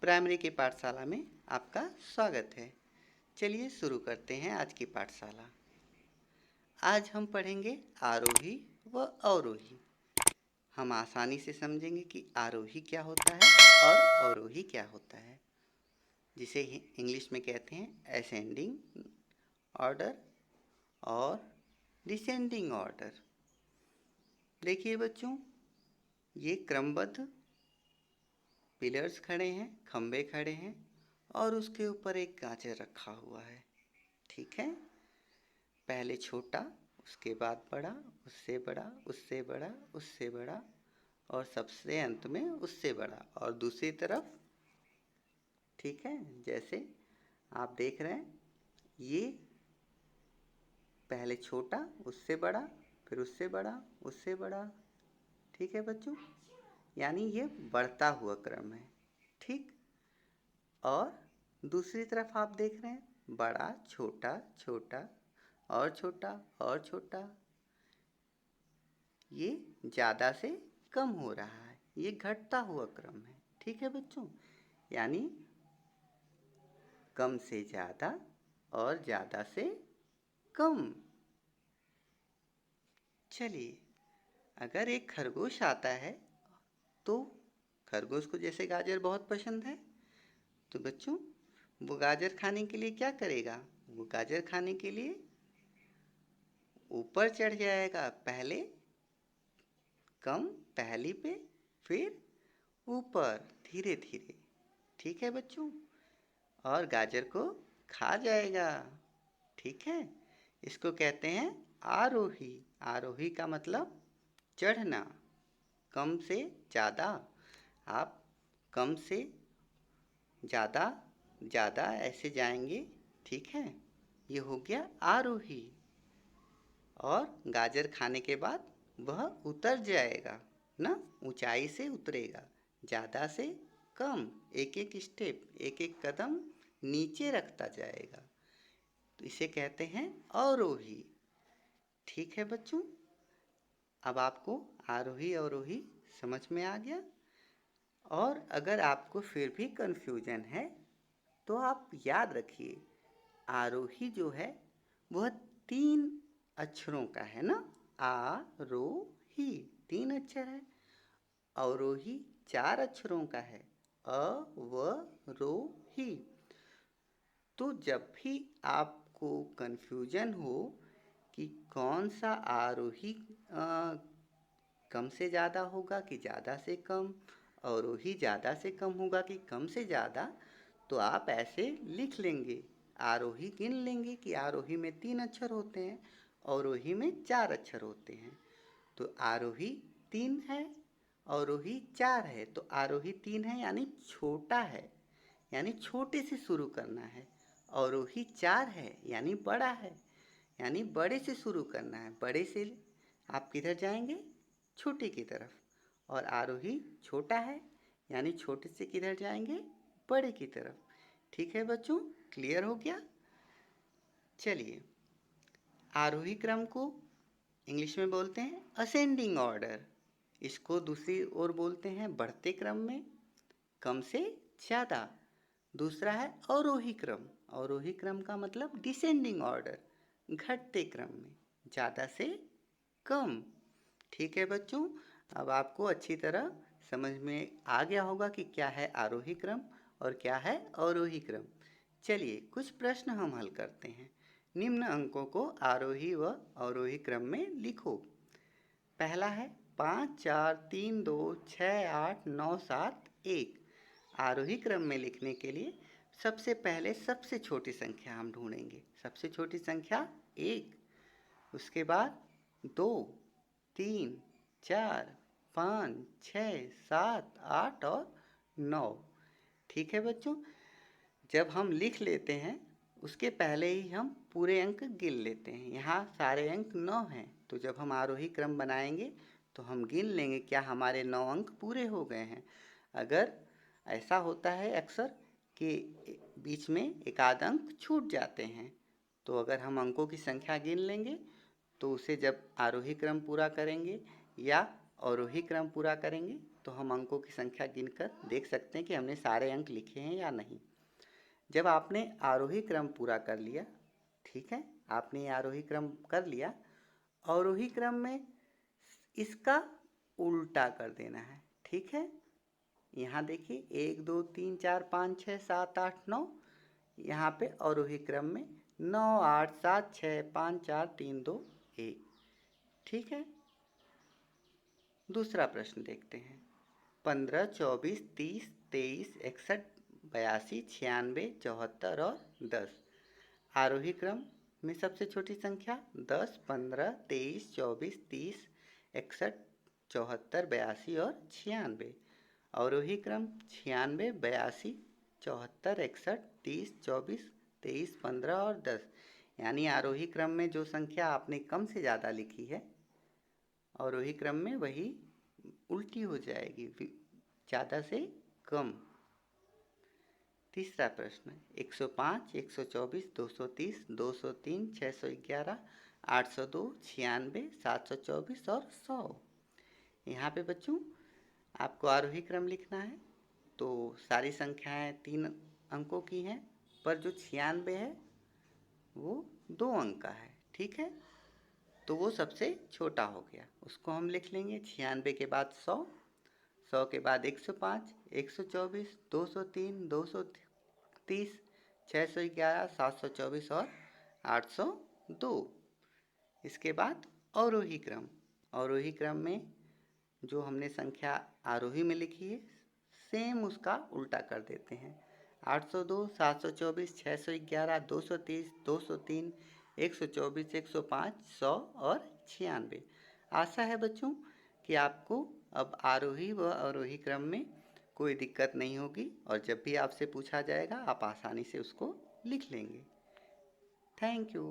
Primary की पाठशाला में आपका स्वागत है। चलिए शुरू करते हैं आज की पाठशाला। आज हम पढ़ेंगे आरोही व अवरोही। हम आसानी से समझेंगे कि आरोही क्या होता है और अवरोही क्या होता है, जिसे इंग्लिश में कहते हैं असेंडिंग ऑर्डर और डिसेंडिंग ऑर्डर। देखिए बच्चों, ये क्रमबद्ध पिलर्स खड़े हैं, खंबे खड़े हैं और उसके ऊपर एक गाजर रखा हुआ है। ठीक है, पहले छोटा, उसके बाद बड़ा, उससे बड़ा, उससे बड़ा, उससे बड़ा और सबसे अंत में उससे बड़ा। और दूसरी तरफ, ठीक है, जैसे आप देख रहे हैं, ये पहले छोटा, उससे बड़ा, फिर उससे बड़ा, उससे बड़ा। ठीक है बच्चों, यानी ये बढ़ता हुआ क्रम है। ठीक, और दूसरी तरफ आप देख रहे हैं, बड़ा, छोटा, छोटा और छोटा और छोटा। ये ज़्यादा से कम हो रहा है, ये घटता हुआ क्रम है। ठीक है बच्चों, यानी कम से ज़्यादा और ज़्यादा से कम। चलिए, अगर एक खरगोश आता है तो खरगोश को जैसे गाजर बहुत पसंद है, तो बच्चों वो गाजर खाने के लिए क्या करेगा? वो गाजर खाने के लिए ऊपर चढ़ जाएगा, पहले कम पहली पे, फिर ऊपर धीरे धीरे। ठीक है बच्चों, और गाजर को खा जाएगा। ठीक है, इसको कहते हैं आरोही। आरोही का मतलब चढ़ना, कम से ज़्यादा। आप कम से ज़्यादा ज़्यादा ऐसे जाएंगे। ठीक है, ये हो गया आरोही। और गाजर खाने के बाद वह उतर जाएगा ना, ऊंचाई से उतरेगा, ज़्यादा से कम, एक एक स्टेप, एक एक कदम नीचे रखता जाएगा। तो इसे कहते हैं अवरोही। ठीक है बच्चों, अब आपको आरोही अवरोही समझ में आ गया। और अगर आपको फिर भी कन्फ्यूजन है तो आप याद रखिए, आरोही जो है वह 3 अक्षरों का है ना, आ रो ही 3 अक्षर है। अवरोही 4 अक्षरों का है, अ व रो ही। तो जब भी आपको कन्फ्यूजन हो कि कौन सा आरोही कम से ज़्यादा होगा कि ज़्यादा से कम, अवरोही ज़्यादा से कम होगा कि कम से ज़्यादा, तो आप ऐसे लिख लेंगे। आरोही गिन लेंगे कि आरोही में 3 अक्षर होते हैं, अवरोही में 4 अक्षर होते हैं। तो आरोही 3 है, अवरोही 4 है। तो आरोही 3 है यानी छोटा है, यानी छोटे से शुरू करना है। अवरोही 4 है यानी बड़ा है, यानी बड़े से शुरू करना है। बड़े से आप किधर जाएंगे? छोटे की तरफ। और आरोही छोटा है यानी छोटे से किधर जाएंगे? बड़े की तरफ। ठीक है बच्चों, क्लियर हो गया? चलिए, आरोही क्रम को इंग्लिश में बोलते हैं असेंडिंग ऑर्डर। इसको दूसरी ओर बोलते हैं बढ़ते क्रम में, कम से ज़्यादा। दूसरा है अवरोही क्रम। अवरोही क्रम का मतलब डिसेंडिंग ऑर्डर, घटते क्रम में, ज़्यादा से कम। ठीक है बच्चों, अब आपको अच्छी तरह समझ में आ गया होगा कि क्या है आरोही क्रम और क्या है अवरोही क्रम। चलिए कुछ प्रश्न हम हल करते हैं। निम्न अंकों को आरोही व अवरोही क्रम में लिखो। पहला है 5 4 3 2 6 8 9 7 1। आरोही क्रम में लिखने के लिए सबसे पहले सबसे छोटी संख्या हम ढूंढेंगे। सबसे छोटी संख्या 1, उसके बाद 2 3 4 5 6 7 8 और 9। ठीक है बच्चों, जब हम लिख लेते हैं उसके पहले ही हम पूरे अंक गिन लेते हैं। यहाँ सारे अंक 9 हैं, तो जब हम आरोही क्रम बनाएंगे तो हम गिन लेंगे क्या हमारे 9 अंक पूरे हो गए हैं। अगर ऐसा होता है अक्सर कि बीच में एक आध अंक छूट जाते हैं, तो अगर हम अंकों की संख्या गिन लेंगे तो उसे जब आरोही क्रम पूरा करेंगे या अवरोही क्रम पूरा करेंगे तो हम अंकों की संख्या गिनकर देख सकते हैं कि हमने सारे अंक लिखे हैं या नहीं। जब आपने आरोही क्रम पूरा कर लिया, ठीक है, आपने आरोही क्रम कर लिया, अवरोही क्रम में इसका उल्टा कर देना है, ठीक है। यहाँ देखिए 1 2 3 4 5 6 7 8 9, यहाँ पे अवरोही क्रम में 9 8 7 6 5 4 3 2 1, ठीक है। दूसरा प्रश्न देखते हैं। 15 24 30 23 61 82 96 74 और 10 आरोही क्रम में सबसे छोटी संख्या 10 15 23 24 30 61 74 82 और 96। अवरोही क्रम 96 82 74 61 30 24 23 15 और 10। यानी आरोही क्रम में जो संख्या आपने कम से ज़्यादा लिखी है, अवरोही क्रम में वही उल्टी हो जाएगी, ज़्यादा से कम। तीसरा प्रश्न 105 124 230 203 611 802 96 724 और 100। यहाँ पे बच्चों आपको आरोही क्रम लिखना है, तो सारी संख्याएं 3 अंकों की हैं, पर जो 96 है वो 2 अंक का है, ठीक है। तो वो सबसे छोटा हो गया, उसको हम लिख लेंगे। 96 के बाद 100, 100 के बाद 105 124 203 230 611 724 और 802। इसके बाद अवरोही क्रम, अवरोही क्रम में जो हमने संख्या आरोही में लिखी है सेम उसका उल्टा कर देते हैं। 802 724 611 230 203 124 105 100 और 96। आशा है बच्चों कि आपको अब आरोही व अवरोही क्रम में कोई दिक्कत नहीं होगी, और जब भी आपसे पूछा जाएगा आप आसानी से उसको लिख लेंगे। Thank you.